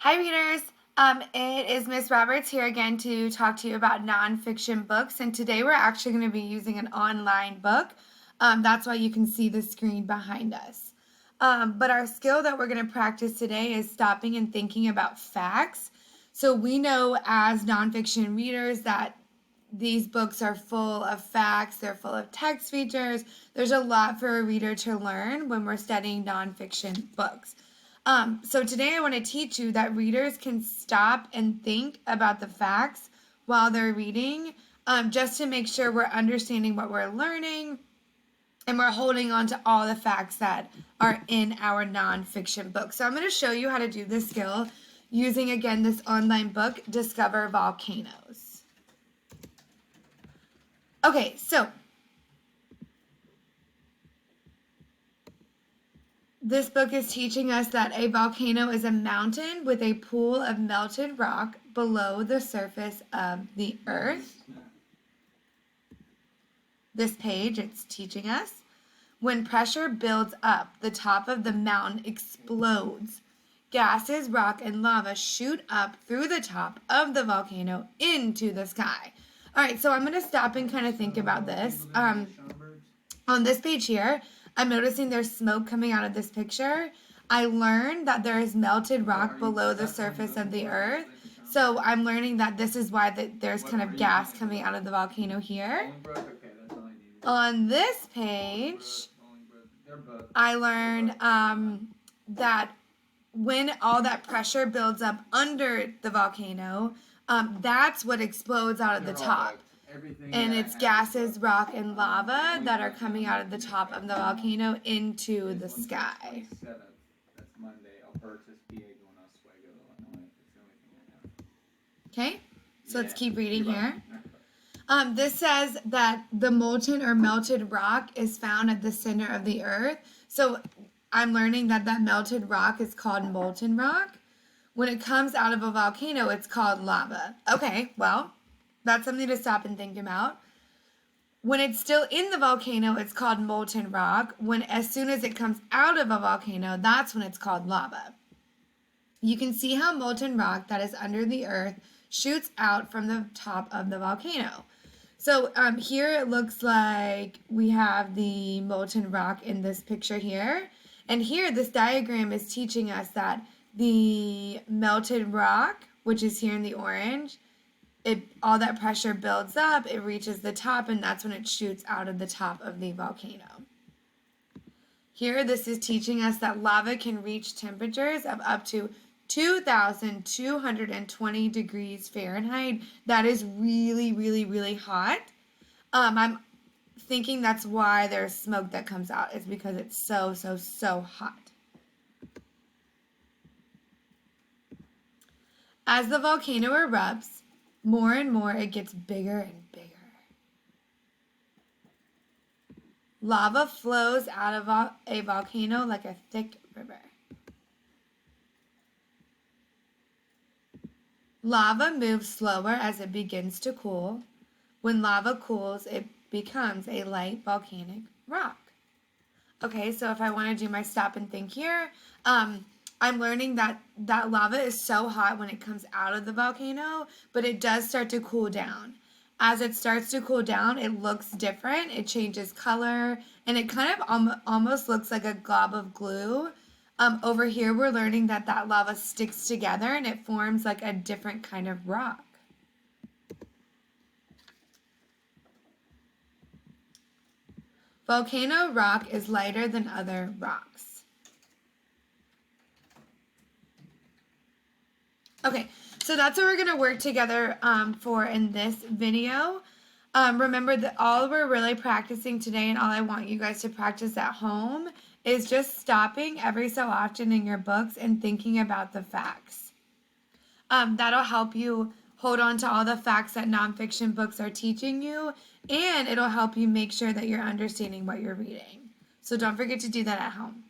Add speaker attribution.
Speaker 1: Hi, readers. It is Miss Roberts here again to talk to you about nonfiction books, and today we're actually going to be using an online book. That's why you can see the screen behind us. But our skill that we're going to practice today is stopping and thinking about facts. So we know as nonfiction readers that these books are full of facts, they're full of text features. There's a lot for a reader to learn when we're studying nonfiction books. So today I want to teach you that readers can stop and think about the facts while they're reading, just to make sure we're understanding what we're learning and we're holding on to all the facts that are in our nonfiction book. So I'm going to show you how to do this skill using, again, this online book, Discover Volcanoes. Okay, so this book is teaching us that a volcano is a mountain with a pool of melted rock below the surface of the earth. This page, it's teaching us when pressure builds up, the top of the mountain explodes. Gases, rock, and lava shoot up through the top of the volcano into the sky. All right, so I'm going to stop and kind of think about this. On this page here, I'm noticing there's smoke coming out of this picture. I learned that there is melted rock below the surface of the earth. So I'm learning that this is why there's kind of gas coming out of the volcano here. On this page, I learned that when all that pressure builds up under the volcano, that's what explodes out of the top. And it's gases, rock, and lava that are coming out of the top of the volcano into the sky. Okay, so let's keep reading here. This says that the molten or melted rock is found at the center of the earth. So I'm learning that melted rock is called molten rock. When it comes out of a volcano, it's called lava. Okay, well, that's something to stop and think about. When it's still in the volcano, it's called molten rock. As soon as it comes out of a volcano, that's when it's called lava. You can see how molten rock that is under the earth shoots out from the top of the volcano. So here it looks like we have the molten rock in this picture here. And here this diagram is teaching us that the melted rock, which is here in the orange, all that pressure builds up, it reaches the top, and that's when it shoots out of the top of the volcano. Here, this is teaching us that lava can reach temperatures of up to 2,220 degrees Fahrenheit. That is really, really, really hot. I'm thinking that's why there's smoke that comes out. It's because it's so, so, so hot. As the volcano erupts, more and more it gets bigger and bigger. Lava flows out of a volcano like a thick river. Lava moves slower as it begins to cool. When lava cools, it becomes a light volcanic rock. Okay, so if I want to do my stop and think here, I'm learning that lava is so hot when it comes out of the volcano, but it does start to cool down. As it starts to cool down, it looks different. It changes color, and it kind of almost looks like a glob of glue. Over here, we're learning that lava sticks together, and it forms like a different kind of rock. Volcano rock is lighter than other rocks. Okay, so that's what we're going to work together for in this video. Remember that all we're really practicing today, and all I want you guys to practice at home, is just stopping every so often in your books and thinking about the facts. That'll help you hold on to all the facts that nonfiction books are teaching you, and it'll help you make sure that you're understanding what you're reading. So don't forget to do that at home.